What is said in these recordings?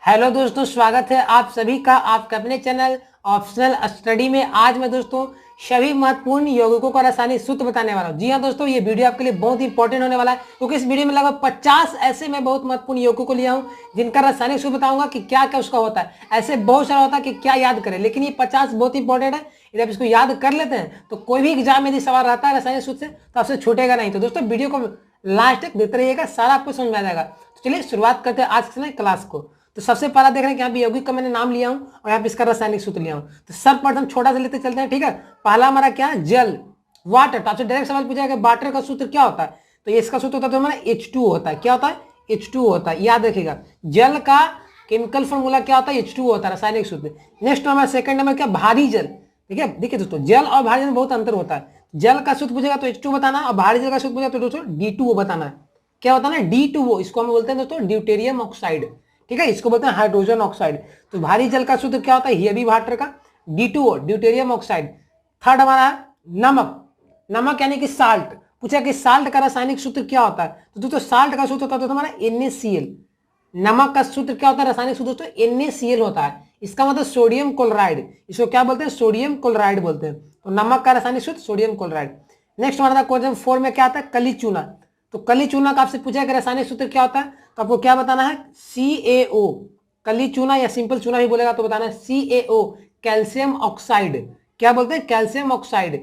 Hello दोस्तों, स्वागत है आप सभी का आपके अपने चैनल ऑप्शनल स्टडी में। आज मैं दोस्तों सभी महत्वपूर्ण यौगिकों का रासायनिक सूत्र बताने वाला हूं। जी हाँ दोस्तों, ये वीडियो आपके लिए बहुत ही इंपॉर्टेंट होने वाला है, क्योंकि इस वीडियो में लगभग 50 ऐसे मैं बहुत महत्वपूर्ण यौगिकों को लिया हूं जिनका रासायनिक सूत्र बताऊंगा कि क्या क्या उसका होता है। ऐसे बहुत सारा होता है कि क्या याद करें, लेकिन ये 50 बहुत इंपॉर्टेंट है। यदि आप इसको याद कर लेते हैं तो कोई भी एग्जाम में यदि सवाल रहता है रासायनिक सूत्र से तो आपसे छूटेगा नहीं। तो दोस्तों वीडियो को लास्ट तक देखते रहिएगा, सारा आपको समझ में आ जाएगा। तो चलिए शुरुआत करते हैं आज के क्लास को। तो सबसे पहला देख रहे हैं कि यहाँ पे यौगिक का मैंने नाम लिया हूं और यहाँ पे इसका रासायनिक सूत्र लिया हूं। तो सर्वप्रथम छोटा से लेते चलते हैं, ठीक है। पहला हमारा क्या है, जल, वाटर। तो आपसे डायरेक्ट सवाल पूछा जाएगा वाटर का सूत्र क्या होता है, तो इसका सूत्र होता है तो हमारा H2 होता है। क्या होता है, H2 होता है, याद रखिएगा। जल का केमिकल फॉर्मूला क्या होता है, H2 होता है, रासायनिक सूत्र। नेक्स्ट हमारा सेकंड नंबर क्या, भारी जल। ठीक है, देखिए दोस्तों, जल और भारी जल में बहुत अंतर होता है। जल का सूत्र पूछेगा तो H2 बताना, और भारी जल का सूत्र पूछेगा तो दोस्तों D2O बताना है। क्या होता है ना, D2O, इसको हम बोलते हैं दोस्तों ड्यूटेरियम ऑक्साइड। ठीक है, इसको बोलते हैं हाइड्रोजन ऑक्साइड। तो भारी जल का सूत्र क्या होता है, हेवी वाटर का, D2O, ड्यूटेरियम ऑक्साइड। थर्ड हमारा है नमक। नमक यानी कि साल्ट। पूछा कि साल्ट का रासायनिक सूत्र क्या होता है, तो दोस्तों साल्ट का सूत्र होता है हमारा NaCl। नमक का सूत्र क्या होता है, रासायनिक सूत्र दोस्तों NaCl होता है। इसका मतलब सोडियम क्लोराइड। इसको क्या बोलते हैं, सोडियम क्लोराइड बोलते हैं। तो नमक का रासायनिक सूत्र सोडियम क्लोराइड। नेक्स्ट हमारा क्वेश्चन 4 में क्या आता है, कली चूना। तो कली चूना का आपसे पूछा कि रासायनिक सूत्र क्या होता है, तो आपको क्या बताना है, CaO। कली चूना या सिंपल चूना भी बोलेगा तो बताना है CaO, कैल्शियम ऑक्साइड। क्या बोलते हैं, कैल्शियम ऑक्साइड।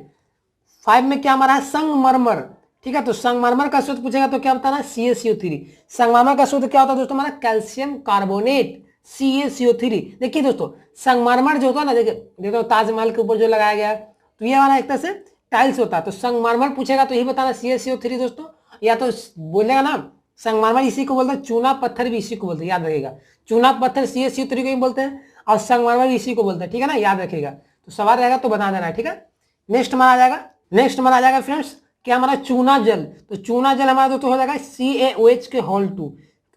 5 में क्या हमारा है, संगमरमर। ठीक है, तो संगमरमर का सूत्र पूछेगा तो क्या बताना है, CaCO3। संगमरमर का सूत्र क्या होता है दोस्तों, हमारा कैल्शियम कार्बोनेट, CaCO3। देखिए दोस्तों, संगमरमर जो होता है ना, देखो ताजमहल के ऊपर जो लगाया गया है, तो ये हमारा एक तरह से टाइल्स होता है। तो संगमरमर पूछेगा तो यही बताना CaCO3 दोस्तों। या तो बोलेगा ना, संगमरमर इसी को बोलते हैं, चूना पत्थर भी इसी को बोलते हैं, याद रखिएगा। चूना पत्थर CaCO3 को ही बोलते हैं, और संगमरमर इसी को बोलते हैं। ठीक है ना, याद रखिएगा। तो सवाल रहेगा तो बता देना है, ठीक है। नेक्स्ट हमारा आ जाएगा फ्रेंड्स, क्या हमारा चूना जल। तो चूना जल हमारा दोस्तों हो जाएगा CaOH के होल 2।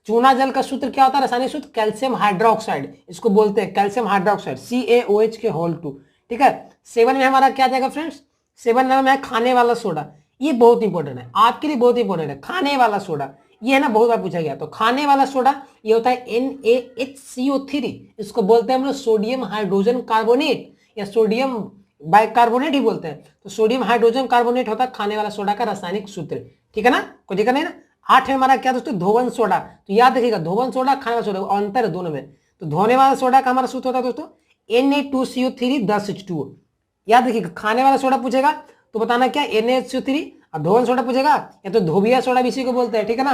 चूना जल का सूत्र क्या होता है, रासायनिक सूत्र कैल्शियम हाइड्रोक्साइड। इसको बोलते हैं कैल्शियम हाइड्रोक्साइड, CaOH के होल 2। ठीक है। 7 में हमारा क्या जाएगा फ्रेंड्स, 7 में है खाने वाला सोडा। ये बहुत इंपॉर्टेंट है, आपके लिए बहुत इंपॉर्टेंट है, खाने वाला सोडा। ये है ना, बहुत बार पूछा गया। तो खाने वाला सोडा ये होता है NaHCO3। इसको बोलते हैं हम लोग सोडियम हाइड्रोजन कार्बोनेट, या सोडियम बाइकार्बोनेट ही बोलते हैं। तो सोडियम हाइड्रोजन कार्बोनेट होता है खाने वाला सोडा का रासायनिक सूत्र। ठीक है ना, कोई दिक्कत नहीं ना। 8 में हमारा क्या दोस्तों, धोवन सोडा। तो याद रखिएगा, धोवन सोडा खाने वाला सोडा, अंतर है दोनों में। तो धोने वाला सोडा का हमारा सूत्र होता है दोस्तों Na2CO3 10H2O। याद रखिएगा, खाने वाला सोडा पूछेगा तो बताना क्या, NaHCO3। और धोवन सोडा पूछेगा या तो धोबिया सोडा भी इसी को बोलते हैं। ठीक है ना,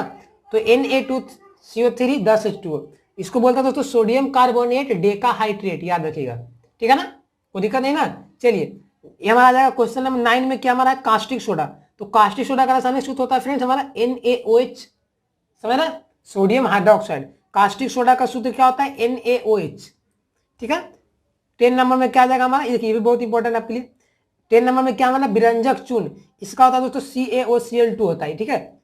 तो Na2CO3 10H2O, इसको बोलता है दोस्तों सोडियम कार्बोनेट डेकाहाइड्रेट, याद रखिएगा। ठीक है ना, कोई दिक्कत नहीं ना। चलिए, ये हमारा आ जाएगा क्वेश्चन नंबर 9 में क्या हमारा है, कास्टिक सोडा। तो कास्टिक सोडा का रासायनिक सूत्र होता है फ्रेंड्स हमारा NaOH, समझ ना, सोडियम हाइड्रोक्साइड। कास्टिक सोडा का सूत्र क्या होता है, NaOH। ठीक है। 10 नंबर में क्या आ जाएगा हमारा, ये भी बहुत इंपॉर्टेंट आपके लिए। 10 नंबर में क्या हमारा, विरंजक चून। इसका होता है दोस्तों CaOCl2 होता है। ठीक है,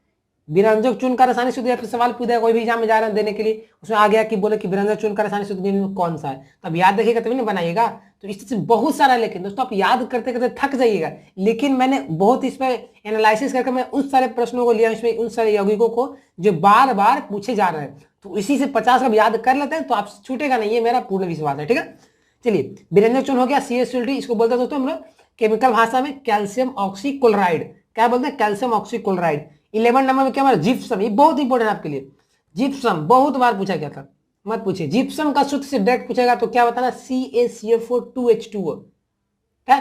विरंजक चून का रासायनिक सूत्र आपसे सवाल पूछा, कोई भी एग्जाम में जा रहे हैं देने के लिए, उसमें आ गया कि बोले कि विरंजक चून का रासायनिक सूत्र निम्न में कौन सा है, तब याद रखिएगा तभी नहीं बनाइएगा। तो इस से बहुत सारा, लेकिन दोस्तों आप याद करते करते थक जाइएगा। लेकिन मैंने बहुत इस पर एनालिसिस करके मैं उन सारे प्रश्नों को लिया, इसमें उन सारे यौगिकों को जो बार बार पूछे जा रहे हैं, तो इसी से 50 का याद कर लेते हैं तो आप छूटेगा नहीं, ये मेरा पूर्ण विश्वास है। ठीक है, चलिए, विरंजक चून हो गया CaCl2, इसको बोलते हैं दोस्तों हम लोग केमिकल भाषा में कैल्शियम ऑक्सीक्लोराइड। क्या बोलते हैं, कैल्शियम ऑक्सीक्लोराइड। 11 नंबर में क्या हमारा, जिप्सम। ये बहुत इंपॉर्टेंट है आपके लिए, जिप्सम बहुत बार पूछा गया था, मत पूछिए। जिप्सम का सूत्र से डायरेक्ट पूछेगा तो क्या बताना, CaCO4 2H2O है,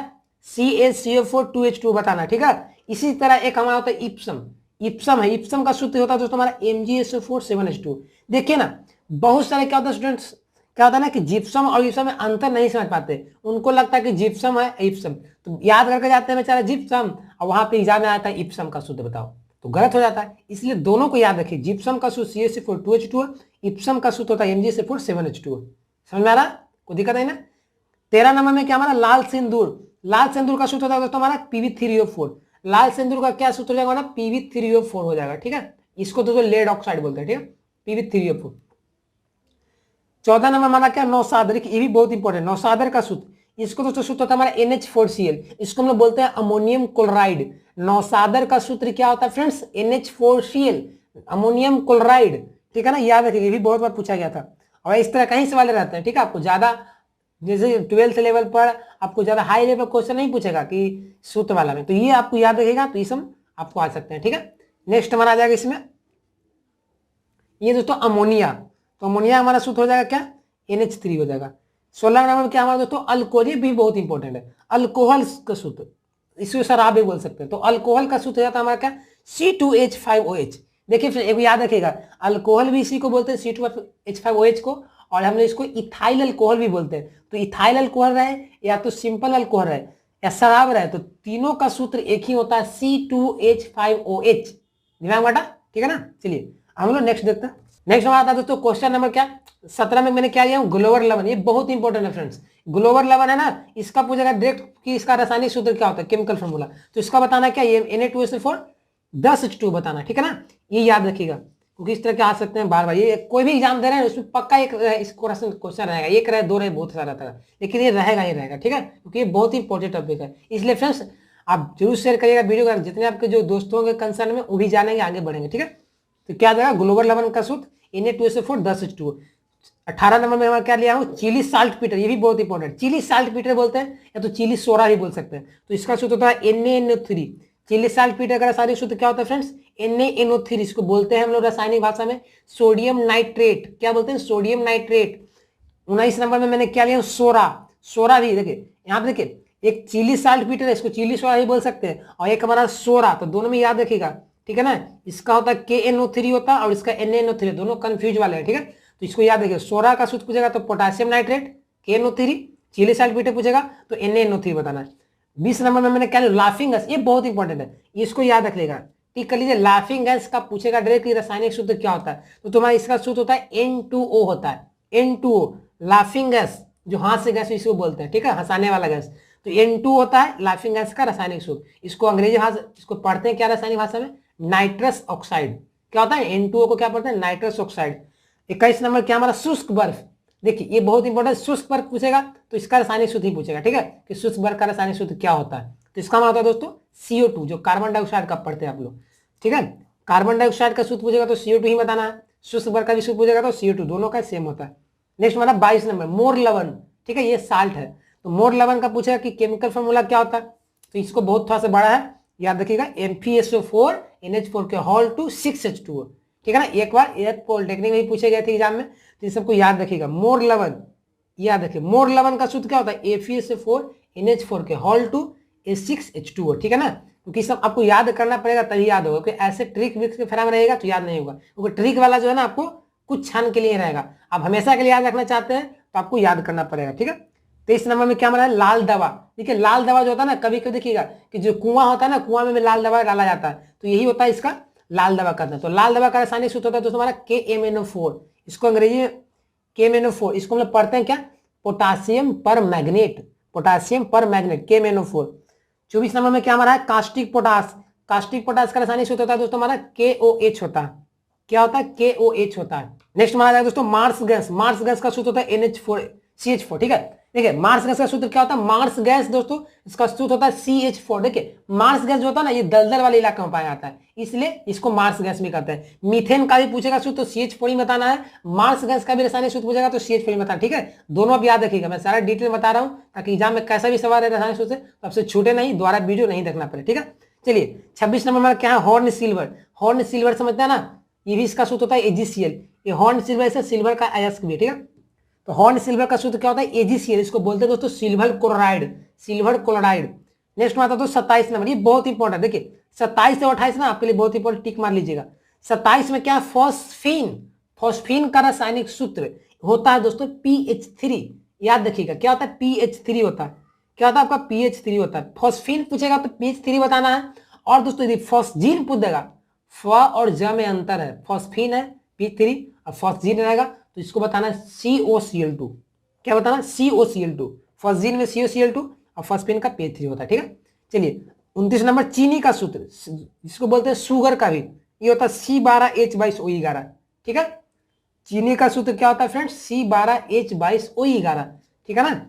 CaCO4 2H2O बताना। ठीक है, इसी तरह एक हमारा होता है इप्सम। इप्सम है, इप्सम का सूत्र होता है दोस्तों हमारा MgSO4 7H2O। देखिए ना, बहुत सारे क्या होता है स्टूडेंट्स, क्या होता है ना कि जिप्सम और इप्सम में अंतर नहीं समझ पाते, उनको लगता है कि जिप्सम है इप्सम, तो याद करके जाते हैं बेचारा जिप्सम, और वहां पे एग्जाम में आता है इप्सम का सूत्र बताओ, तो गलत हो जाता है। इसलिए दोनों को याद रखिए, जिप्सम का सूत्र CaCO4 2H2O, इप्सम का सूत्र होता है MgSO4 7H2O। समझ में आ रहा, कोई दिक्कत नहीं ना। 13 नंबर में क्या हमारा, लाल सिंदूर। लाल सिंदूर का सूत्र होता है दोस्तों हमारा Pb3O4। लाल सिंदूर का क्या सूत्र हो जाएगा हमारा, Pb3O4 हो जाएगा। ठीक है, इसको दोस्तों लेड ऑक्साइड बोलते हैं। ठीक है, Pb3O4। 14 नंबर हमारा क्या, नौसादर। ये भी बहुत इंपॉर्टेंट, नौसादर का सूत्र, इसको दोस्तों सूत्र होता है हमारा NH4Cl। इसको हम लोग बोलते हैं अमोनियम क्लोराइड। नौसादर का सूत्र क्या होता है फ्रेंड्स, NH4Cl, अमोनियम क्लोराइड। ठीक है ना, याद रखिए, ये भी बहुत बार पूछा गया था। और इस तरह कहीं सवाल रहते हैं, ठीक है। आपको ज्यादा जैसे 12th लेवल पर आपको ज्यादा हाई लेवल क्वेश्चन नहीं पूछेगा कि सूत्र वाला में, तो ये आपको याद रखेगा, तो ये सब आपको आ सकते हैं, ठीक है। नेक्स्ट हमारा आ जाएगा इसमें ये दोस्तों अमोनिया। तो अमोनिया हमारा सूत्र हो जाएगा क्या, NH3 हो जाएगा। 16 नंबर में क्या हमारा दोस्तों अल्कोहल, ये भी बहुत इंपॉर्टेंट है, अल्कोहल का सूत्र, इसको सर आप भी बोल सकते हैं। तो अल्कोहल का सूत्र जाता है हमारा क्या, C2H5OH। देखिए फिर एक याद रखिएगा, अल्कोहल भी इसी को बोलते हैं C2H5OH को, और हमने इसको इथाइल अल्कोहल भी बोलते हैं। तो इथाइल अल्कोहल रहे या तो सिंपल अल्कोहल रहे या शराब रहे, तो तीनों का सूत्र एक ही होता है, C2H5OH। दिमाग बांटा, ठीक है ना। चलिए हम लोग नेक्स्ट देखते हैं। नेक्स्ट हमारा आता है दोस्तों क्वेश्चन नंबर क्या 17 में मैंने क्या लिया हूं, ग्लोबल लवन। ये बहुत इंपॉर्टेंट है फ्रेंड्स, ग्लोबल लवन है ना, इसका पूछेगा डायरेक्ट कि इसका रासायनिक सूत्र क्या होता है, केमिकल फॉर्मूला। तो इसका बताना क्या, ये Na2SO4 10H2 बताना, ठीक है ना। ये याद रखिएगा क्योंकि इस तरह के आ सकते हैं बार बार, ये कोई भी एग्जाम दे रहे हैं उसमें पक्का एक इस क्वेश्चन रहेगा, एक रहे दो रहे बहुत सारा तरह, लेकिन ये रहेगा ही रहेगा, ठीक है, क्योंकि ये बहुत ही इंपॉर्टेंट टॉपिक है। इसलिए फ्रेंड्स आप जरूर शेयर करिएगा वीडियो का, जितने आपके जो दोस्तों के कंसर्न में वो भी जानेंगे, आगे बढ़ेंगे, ठीक है। तो क्या देगा ग्लोबल लवन का सूत्र Na2SO4 10H2। 18 नंबर में हमारा क्या लिया हूं, चिली साल्ट पीटर, ये भी बहुत इंपॉर्टेंट, चिली साल्ट पीटर बोलते हैं या तो चिली सोडा भी बोल सकते हैं। तो इसका सूत्र होता है NaNO3। चिली साल्ट पीटर का रासायनिक सूत्र क्या होता है फ्रेंड्स, NaNO3। इसको बोलते हैं हम लोग रासायनिक भाषा में सोडियम नाइट्रेट, क्या बोलते हैं, सोडियम नाइट्रेट। 19 नंबर में मैंने क्या लिया, सोरा। सोरा भी देखिए यहाँ पे देखिए, एक चिली साल्ट पीटर है, इसको चिली सोडा भी बोल सकते हैं, और एक हमारा सोरा, तो दोनों में याद रखिएगा, ठीक है ना। इसका होता है KNO3 होता है और इसका NaNO3, दोनों कंफ्यूज वाले हैं, ठीक है। तो इसको याद रखिए, सोरा का सूत्र पूछेगा तो potassium nitrate KNO3, Chile saltpetre पूछेगा तो NaNO3 बताना है। 20 नंबर में मैंने क्या लिया, लाफिंग गैस, ये बहुत इंपॉर्टेंट है, इसको याद रख लेगा, ठीक कर लीजिए। लाफिंग गैस का पूछेगा डायरेक्ट रासायनिक सूत्र क्या होता है, तो तुम्हारा इसका सूत्र होता है N2O होता है, N2O। लाफिंग गैस जो हाथ से गैस इसको बोलते हैं, ठीक है, हंसाने वाला गैस, तो N2 होता है लाफिंग गैस का रासायनिक सूत्र। इसको अंग्रेजी भाषा इसको पढ़ते हैं क्या रासायनिक भाषा में, नाइट्रस ऑक्साइड। क्या होता है N2O को क्या पढ़ते हैं, नाइट्रस ऑक्साइड। 21 नंबर क्या हमारा शुष्क बर्फ, देखिए ये बहुत इंपॉर्टेंट, शुष्क बर्फ पूछेगा तो इसका रासायनिक सूत्र ही पूछेगा, ठीक है, कि शुष्क बर्फ का रासायनिक सूत्र क्या होता है। तो इसका मतलब होता है दोस्तों CO2, जो कार्बन डाइऑक्साइड का पढ़ते हैं आप लोग, ठीक है। कार्बन डाइऑक्साइड का सूत्र पूछेगा तो CO2 ही बताना है, शुष्क बर्फ का भी सूत्र पूछेगा तो CO2, दोनों का सेम होता है। नेक्स्ट हमारा 22 नंबर मोर लवन, ठीक है, ये साल्ट है, तो मोर लवन का पूछेगा कि केमिकल फॉर्मूला क्या होता है, तो इसको बहुत थोड़ा सा बड़ा है, याद रखिएगा MpSO4 NH4 के होल टू 6H2O, ठीक है ना। एक बार एक पॉलिटेक्निक में पूछे गए थे एग्जाम में, तो इन सबको याद रखिएगा। मोर लवन याद रखिए, मोर लवन का सूत्र क्या होता है, FeSO4 NH4 के होल टू 6H2O, ठीक है ना। क्योंकि सब आपको याद करना पड़ेगा तभी याद होगा, क्योंकि ऐसे ट्रिक विक्स के फैरा में रहेगा तो याद नहीं होगा, क्योंकि ट्रिक वाला जो है ना आपको कुछ क्षण के लिए रहेगा, आप हमेशा के लिए याद रखना चाहते हैं तो आपको याद करना पड़ेगा, ठीक है। 23 नंबर में क्या हमारा है, लाल दवा। देखिए लाल दवा जो होता है ना, कभी कभी देखिएगा कि जो कुआं होता है ना, कुआं में लाल दवा डाला जाता है, तो यही होता है इसका लाल दवा करना। तो लाल दवा का रासायनिक सूत्र होता है दोस्तों हमारा KMnO4, इसको अंग्रेजी में KMnO4, इसको हम लोग पढ़ते हैं क्या, पोटासियम पर मैग्नेट, पोटासियम पर मैग्नेट KMnO4। 24 नंबर में क्या हमारा है, कास्टिक पोटास। कास्टिक पोटास का रासायनिक सूत्र होता है दोस्तों हमारा KOH होता है, क्या होता है, KOH होता है। नेक्स्ट हमारा है दोस्तों मार्स गैस। मार्स गैस का सूत्र होता है CH4, ठीक है। देखिए मार्स गैस का सूत्र क्या होता है, मार्स गैस दोस्तों इसका सूत्र होता है CH4। देखिए मार्स गैस जो होता है ना, ये दलदल वाले इलाके में पाया जाता है, इसलिए इसको मार्स गैस भी कहते हैं। मीथेन का भी पूछेगा सूत्र तो CH4 ही बताना है, मार्स गैस का भी रासायनिक सूत्र पूछेगा तो CH4 ही बताना, ठीक है। दोनों आप याद रखिएगा, मैं सारा डिटेल बता रहा हूं ताकि एग्जाम में कैसा भी सवाल है रासायनिक सूत्र तो आपसे छूटे नहीं, दोबारा वीडियो नहीं देखना पड़े, ठीक है। चलिए 26 नंबर में क्या है, हॉर्न सिल्वर। हॉर्न सिल्वर समझते हैं ना, ये भी इसका सूत्र होता है AgCl। ये हॉर्न सिल्वर से सिल्वर का अयस्क भी, ठीक है। तो हॉर्न सिल्वर का सूत्र क्या होता है, AgCl, इसको बोलते हैं दोस्तों silver chloride, silver chloride. Next में आता है तो 27 नंबर, ये बहुत इंपॉर्टेंट, देखिए 27 से 28 ना आपके लिए बहुत इंपॉर्टेंट, टिक मार लीजिएगा। 27 में क्या है, फॉस्फीन। फॉस्फीन का रासायनिक सूत्र होता है दोस्तों PH3, याद रखिएगा क्या होता है, PH3 होता है, क्या होता है आपका PH3 होता है। फॉस्फीन पूछेगा तो PH3 बताना है। और दोस्तों यदि फॉस्जीन पूछ देगा, फ और ज में अंतर है, फॉस्फीन है PH3 और फॉस्जीन रहेगा तो इसको बताना है COCl2, क्या बताना, COCl2। फॉस्जीन में COCl2 और फॉस्फीन का PH3 होता है, ठीक है। चलिए 29 नंबर चीनी का सूत्र, जिसको बोलते हैं शुगर का भी, ये होता है C12H22O11, ठीक है। चीनी का सूत्र क्या होता है फ्रेंड्स, C12H22O11, ठीक है ना।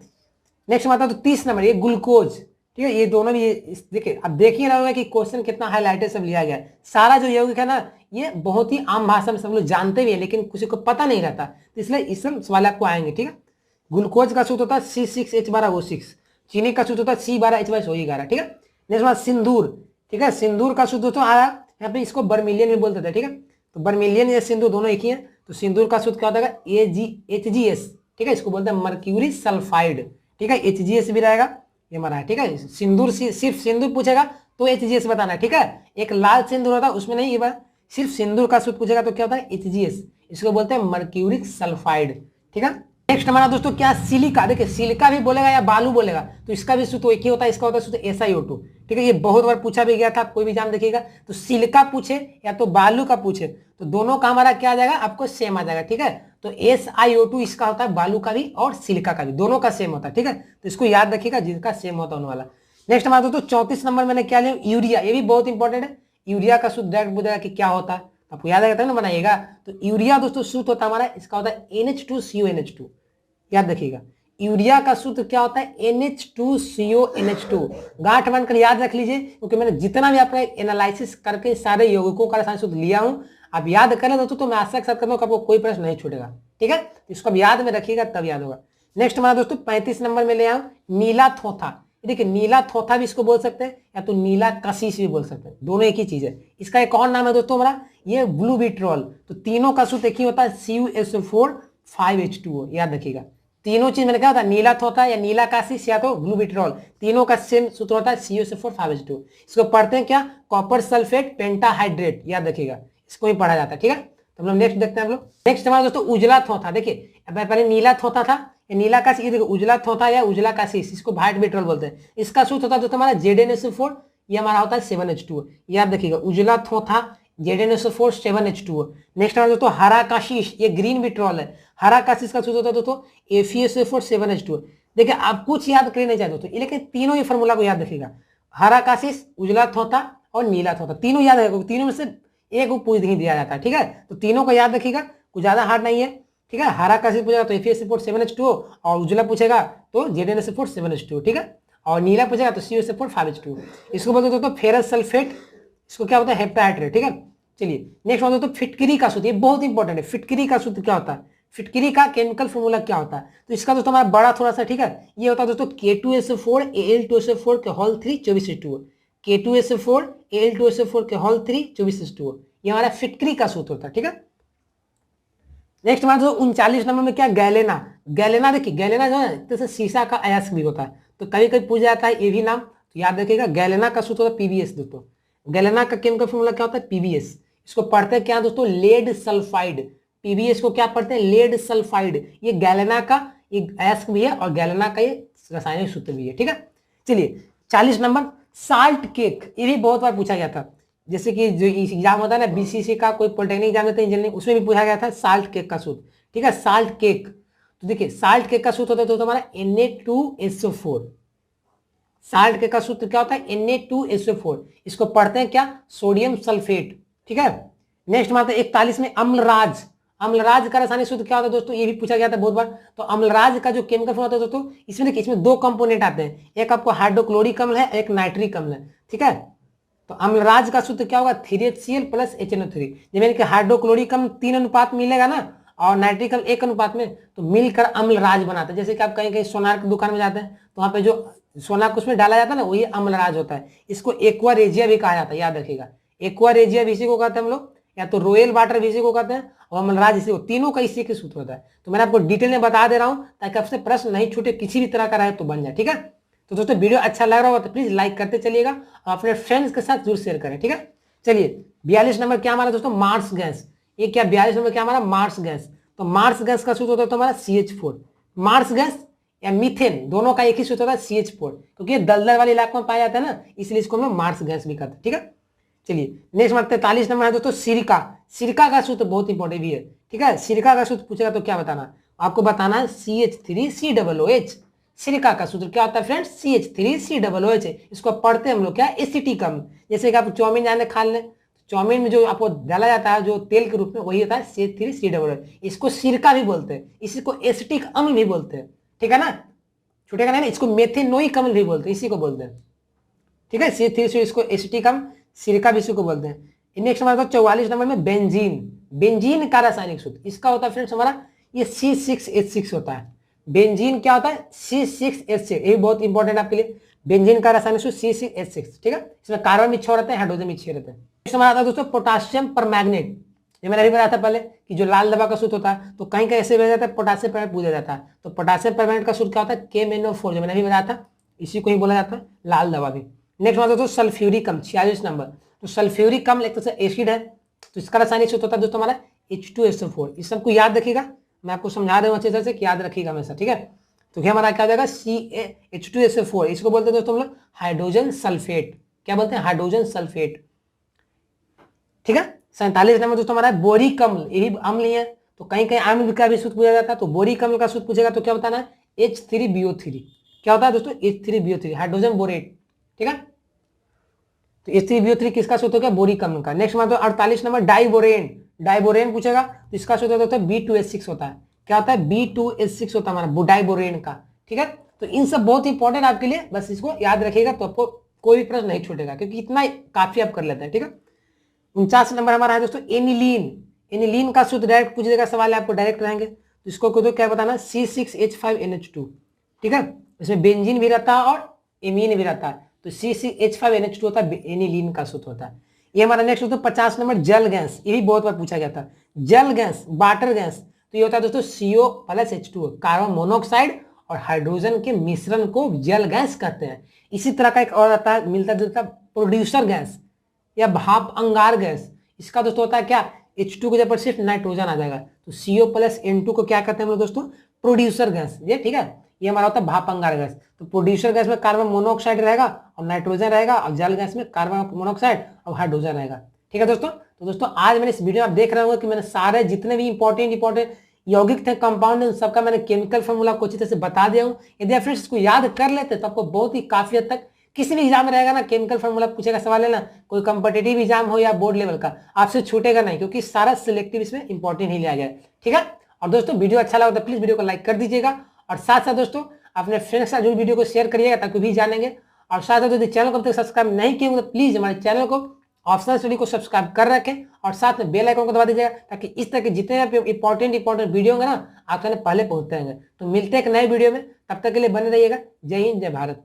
नेक्स्ट में आता है तो 30 नंबर, ये ग्लूकोज। ठीक है, ये दोनों भी देखिए, अब देखिए रहा होगा कि क्वेश्चन कितना हाईलाइटेड सब लिया गया है। सारा जो यौगिक है ना, ये बहुत ही आम भाषा में सब लोग जानते भी है, लेकिन किसी को पता नहीं रहता, तो इसलिए इस सवाल आपको आएंगे। ठीक है, ग्लूकोज का सूत्र होता है C6H12O6, चीनी का सूत्र होता है C12H22O11। ठीक है, नेक्स्ट बात सिंदूर। ठीक है, सिंदूर का सूत्र तो आया यहाँ पे, इसको बर्मिलियन भी बोलते थे। ठीक है, तो बर्मिलियन या सिंदूर दोनों एक ही है, तो सिंदूर का सूत्र क्या होता है HGS। ठीक है, इसको बोलते हैं मर्क्यूरी सल्फाइड। ठीक है, HGS भी रहेगा, ये हमारा है। ठीक है, सिंदूर सिर्फ सिंदूर पूछेगा तो HGS बताना है। ठीक है, एक लाल सिंदूर होता है उसमें नहीं, ये बात सिर्फ सिंदूर का सूत्र पूछेगा तो क्या होता है HGS, इसको बोलते हैं मर्क्यूरिक सल्फाइड। ठीक है, नेक्स्ट हमारा दोस्तों क्या, सिलिका। देखिए सिलिका भी बोलेगा या बालू बोलेगा तो इसका भी सूत्र एक ही होता है, इसका होता है सूत्र SiO2। ठीक है, ये बहुत बार पूछा भी गया था, कोई भी एग्जाम देखिएगा तो सिलिका पूछे या तो बालू का पूछे तो दोनों का हमारा क्या आ जाएगा, आपको सेम आ जाएगा। ठीक है, तो SiO2 इसका होता है बालू का भी और सिलिका का भी, दोनों का सेम होता है। ठीक है, तो इसको याद रखिएगा जिसका सेम होता होने वाला। नेक्स्ट हमारा दोस्तों 34 नंबर मैंने क्या लिया, यूरिया। ये भी बहुत इंपॉर्टेंट है, यूरिया का सूत्र डायरेक्ट पूछेगा कि क्या होता है, आपको याद आएगा ना बनाइएगा। तो यूरिया दोस्तों सूत्र होता है हमारा, इसका होता है NH2CONH2। याद रखिएगा, यूरिया का सूत्र क्या होता है NH2CONH2। गांठ बनकर याद रख लीजिए, क्योंकि मैंने जितना भी आपका एनालिसिस करके सारे यौगिकों का रसायन सूत्र लिया हूं, आप याद कर ले दोस्तों, तो मैं आशा के साथ करता हूं कि आपको कोई प्रश्न नहीं छूटेगा। ठीक है, इसको अब याद में रखिएगा तब याद होगा। नेक्स्ट हमारा दोस्तों 35 नंबर में ले आऊं, नीला थोथा। देखिए नीला थोथा भी इसको बोल सकते हैं या तो नीला कशिश भी बोल सकते हैं, दोनों एक ही चीज है। इसका एक और नाम है दोस्तों हमारा, ये ब्लू विट्रोल। तो तीनों का सूत्र एक ही होता है CuSO4 5H2O। याद रखिएगा, तीनों चीज मैंने क्या होता है, नीला थोथा या नीला काशिश या तो ब्लू विट्रोल, तीनों का सेम सूत्र होता है CuSO4 5H2O। इसको पढ़ते हैं क्या, कॉपर सल्फेट पेंटाहाइड्रेट। याद रखिएगा, इसको ही पढ़ा जाता है। ठीक है, तो हम लोग नेक्स्ट देखते हैं। हम लोग नेक्स्ट हमारा दोस्तों उजला थोथा। देखिए पहले नीला थोथा था, नीला काशिश, ये देखो उजला थोथा या उजला काशिश, इसको व्हाइट विट्रोल बोलते हैं। इसका सूत्र होता है दोस्तों हमारा ZnSO4, ये हमारा होता है 7H2O। याद रखिएगा, उजला थोथा ZnSO4 7H2O। नेक्स्ट हमारा दोस्तों हरा काशिश, ये ग्रीन विट्रोल है, हरा काशिश का सूत्र होता है दोस्तों FeSO4 7H2O। देखिए आप कुछ याद करना नहीं चाहते दोस्तों, लेकिन तीनों ही फॉर्मूला को याद रखिएगा, हरा काशिश, उजला थोथा और नीला थोथा, तीनों याद रखिएगा, तीनों में से एक को पूछ नहीं दिया जाता है। ठीक है, तो तीनों को याद रखिएगा, कुछ ज्यादा हार्ड नहीं है। ठीक है, हरा काशिश पूछेगा तो FeSO4 7H2O, और उजला पूछेगा तो ZnSO4 7H2O। ठीक है, और नीला पूछेगा तो CuSO4 5H2O। इसको बोलते दोस्तों फेरस सल्फेट, इसको क्या होता है हेप्टाहाइड्रेट। ठीक है, चलिए नेक्स्ट होता है तो फिटकरी का सूत्र, ये बहुत इंपॉर्टेंट है। फिटकरी का सूत्र क्या होता है, फिटकरी का केमिकल फॉर्मूला क्या होता है, तो इसका दोस्तों हमारा बड़ा थोड़ा सा। ठीक है, ये होता है दोस्तों K2SO4 Al2SO4 के होल 3 24H2O, K2SO4 Al2SO4 के होल 3 24H2O, ये हमारा फिटकरी का सूत्र होता है। ठीक है, नेक्स्ट हमारा दोस्तों 39 नंबर में क्या, गैलेना। गैलेना देखिए, गैलेना जो है जैसे शीशा का अयस्क भी होता है, तो कभी कभी पूछ जाता है ये भी नाम, तो याद रखिएगा गैलेना का सूत्र होता है PbS। दोस्तों गैलेना का केमिकल फॉर्मूला क्या होता है PbS। इसको पढ़ते हैं क्या दोस्तों, लेड सल्फाइड। PbS को क्या पढ़ते हैं, लेड सल्फाइड। ये गैलेना का एक अयस्क भी है और गैलेना का ये रासायनिक सूत्र भी है। ठीक है, चलिए 40 नंबर साल्ट केक, ये भी बहुत बार पूछा गया था। जैसे कि जो एग्जाम होता है ना BCC का, कोई पॉलिटेक्निक एग्जाम देते हैं इंजीनियरिंग, उसमें भी पूछा गया था साल्ट केक का सूत्र। ठीक है, साल्ट केक, तो देखिए साल्ट केक का सूत्र होता है तो हमारा Na2SO4। साल्ट केक का सूत्र क्या होता है Na2SO4, इसको पढ़ते हैं क्या, सोडियम सल्फेट। ठीक है, नेक्स्ट बात है 41 में अम्लराज। अम्लराज का रासायनिक सूत्र क्या होता है दोस्तों, ये भी पूछा गया था बहुत बार। तो अम्लराज का जो केमिकल फॉर्मूला होता है दोस्तों, इसमें देखिए इसमें दो कंपोनेंट आते हैं, एक आपको हाइड्रोक्लोरिक अम्ल है, एक नाइट्रिक अम्ल है। ठीक है, तो अम्लराज का सूत्र क्या होगा 3HCl + HNO3। जब कि हाइड्रोक्लोरिक अम्ल 3 अनुपात मिलेगा ना और नाइट्रिक अम्ल 1 अनुपात में, तो मिलकर अम्लराज बनाते हैं। जैसे कि आप कहीं कहीं सोनार की दुकान में जाते हैं तो वहाँ पे जो सोना को उसमें डाला जाता है ना, वही अम्लराज होता है। इसको एक्वा रेजिया भी कहा जाता है, याद रखिएगा। एक्वा रेजिया भी इसी को कहते हैं हम लोग, या तो रॉयल वाटर भी इसी को कहते हैं, और अम्लराज इसी को, तीनों का इसी के सूत्र होता है। तो मैंने आपको डिटेल में बता दे रहा हूँ ताकि आपसे प्रश्न नहीं छूटे, किसी भी तरह का रहे तो बन जाए। ठीक है, तो दोस्तों वीडियो अच्छा लग रहा होगा तो प्लीज लाइक करते चलिएगा और अपने फ्रेंड्स के साथ जरूर शेयर करें। ठीक है, चलिए 42 नंबर क्या हमारा दोस्तों, मार्स गैस। ये क्या 42 नंबर क्या हमारा, मार्स गैस। तो मार्स गैस का सूत्र होता है तो हमारा CH4। मार्स गैस या मीथेन, दोनों का एक ही सूत्र होता है CH4, क्योंकि ये दलदल वाले इलाके में पाया जाता है ना, इसलिए इसको हम लोग मार्स गैस भी कहते हैं। ठीक है, चलिए नेक्स्ट नंबर 43 नंबर है दोस्तों सिरका। सिरका का सूत्र बहुत इंपॉर्टेंट भी है। ठीक है, सिरका का सूत्र पूछेगा तो क्या बताना, आपको बताना है CH3COOH। सिरका का सूत्र क्या होता है फ्रेंड्स, CH3COOH। इसको पढ़ते हैं हम लोग क्या, एसिटिक अम्ल। जैसे कि आप चाउमीन जाने खा लें, चाउमीन में जो आपको डाला जाता है जो तेल के रूप में, वही होता है CH3COOH। इसको सिरका भी बोलते हैं, इसी को एसिटिक अम्ल भी बोलते हैं। ठीक है ना, छूटेगा नहीं ना, इसको मेथेनोइक अम्ल भी बोलते हैं, इसी को बोलते हैं, ठीक है। C3 इसको एसिटिक अम्ल, सिरका भी इसी को बोलते हैं। नेक्स्ट हमारा 44 नंबर में बेंजीन। बेंजीन का रासायनिक सूत्र इसका होता है फ्रेंड्स हमारा ये C6H6 होता है। बेंजीन क्या होता है? C6H6, ये बहुत इंपॉर्टेंट आपके लिए। बेंजीन का रासायनिक सूत्र C6H6, ठीक है। इसमें कार्बन भी 6 रहते हैं, हाइड्रोजन भी 6 रहते हैं। नेक्स्ट हमारा आता है दोस्तों पोटासियम परमैंगनेट। ये मैंने अभी बताया था पहले कि जो लाल दवा का सूत्र होता है, तो कहीं कहीं ऐसे बताया जाता है पोटासियम परमैंगनेट पूछा जाता है। तो पोटासियम परमैंगनेट का सूत्र क्या होता है? KMnO4, जो मैंने अभी बताया था, इसी को ही बोला जाता है लाल दवा भी। नेक्स्ट हमारा दोस्तों सल्फ्यूरिक अम्ल, 46 नंबर। तो सल्फ्यूरिक अम्ल एक तरह से एसिड है, तो इसका रासायनिक सूत्र होता है दोस्तों हमारा H2SO4। इस सबको याद रखिएगा, मैं आपको समझा रहा हूँ अच्छे तरह से कि याद रखिएगा हमेशा, ठीक है। तो क्या हमारा क्या हो जाएगा? H2SO4, इसको बोलते हैं दोस्तों हम लोग हाइड्रोजन सल्फेट। क्या बोलते हैं? हाइड्रोजन सल्फेट, ठीक है। 47 नंबर दोस्तों हमारा बोरिक अम्ल, ये भी अम्ल ही है, तो कहीं कहीं अम्ल का भी सूत्र पूछा जाता है। तो बोरिक अम्ल का सूत्र पूछेगा तो क्या बताना है? H3BO3। क्या होता है दोस्तों? H3BO3, हाइड्रोजन बोरेट, ठीक है। तो H3BO3 किसका सूत्र हो गया? बोरिक अम्ल का। नेक्स्ट हमारा 48 नंबर डाइबोरेन। डाइबोरेन पूछेगा तो इसका सूत्र होता है B2H6 होता है। क्या होता है? B2H6 होता है हमारा डाइबोरेन का, ठीक है। तो इन सब बहुत इंपॉर्टेंट आपके लिए, बस इसको याद रखिएगा तो आपको कोई भी प्रश्न नहीं छूटेगा, क्योंकि इतना काफी आप कर लेते हैं, ठीक है। 49 नंबर हमारा है दोस्तों एनिलीन। एनिलीन का सूत्र डायरेक्ट पूछ देगा, सवाल आपको डायरेक्ट रहेंगे, तो इसको तो क्या बताना? C6H5NH2, ठीक है। इसमें बेंजीन भी रहता है और एमीन भी रहता है, तो C6H5NH2 होता है, एनिलीन का सूत्र होता है। ये हमारा नेक्स्ट दोस्तों 50 नंबर जल गैस। ये भी बहुत बार पूछा गया था, जल गैस, वाटर गैस। तो ये होता है दोस्तों CO+H2, कार्बन मोनोऑक्साइड और हाइड्रोजन के मिश्रण को जल गैस कहते हैं। इसी तरह का एक और आता है मिलता जुलता प्रोड्यूसर गैस या भाप अंगार गैस। इसका दोस्तों होता है क्या? H2 के जगह पर सिर्फ नाइट्रोजन आ जाएगा, तो CO+N2 को क्या कहते हैं हम लोग दोस्तों? प्रोड्यूसर गैस, ये ठीक है। ये हमारा होता है भाप अंगार गैस। तो प्रोड्यूसर गैस में कार्बन मोनोऑक्साइड रहेगा और नाइट्रोजन रहेगा, और जल गैस में कार्बन मोनोऑक्साइड और हाइड्रोजन रहेगा, ठीक है दोस्तों। तो दोस्तों आज मैंने इस वीडियो में आप देख रहे होंगे कि मैंने सारे जितने भी इंपॉर्टेंट यौगिक थे, कंपाउंड, उन सबका मैंने केमिकल फॉर्मूला को अच्छी तरह से बता दिया हूँ। यदि आप फ्रेंड्स इसको याद कर लेते तो आपको बहुत ही काफी हद तक किसी भी एग्जाम में रहेगा ना, केमिकल फॉर्मूला पूछेगा सवाल है ना, कोई कंपिटिटिव एग्जाम हो या बोर्ड लेवल का, आपसे छूटेगा नहीं, क्योंकि सारा सिलेक्टिव इसमें इंपॉर्टेंट ही लिया गया है, ठीक है। और दोस्तों वीडियो अच्छा लगा तो प्लीज वीडियो को लाइक कर दीजिएगा, और साथ साथ दोस्तों अपने फ्रेंड्स के साथ जो वीडियो को शेयर करिएगा ताकि भी जानेंगे। और साथ साथ यदि चैनल को अब तक सब्सक्राइब नहीं किए तो प्लीज हमारे चैनल को ऑप्शनल स्टडी को सब्सक्राइब कर रखें, और साथ में बेल आइकन को दबा दीजिएगा, ताकि इस तरह के जितने भी इंपॉर्टेंट वीडियो होंगे ना आपके पहले पहुंचते रहेंगे। तो मिलते हैं एक नए वीडियो में, तब तक के लिए बने रहिएगा। जय हिंद, जय भारत।